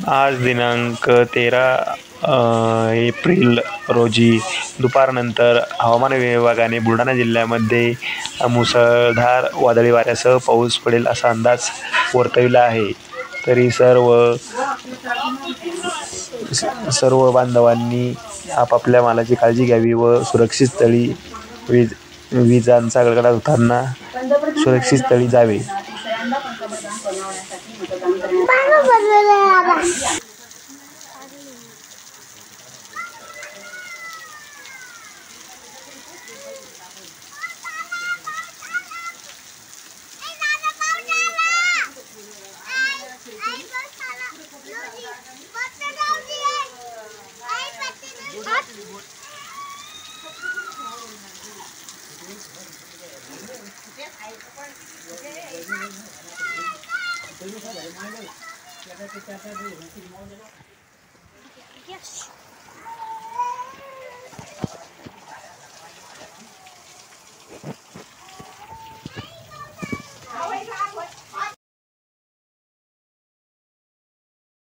आज दिनांक 13 एप्रिल रोजी दुपारनंतर हवामान विभागाने बुलढाणा जिल्ह्यामध्ये मुसळधार वादळी वाऱ्यासह पाऊस पडेल असा अंदाज वर्तविला आहे. तरी सर्व बांधवांनी आपापल्या मालाची काळजी घ्यावी व सुरक्षित स्थळी विजांचा गडगडाट होताना सुरक्षित स्थळी जावे. Yes.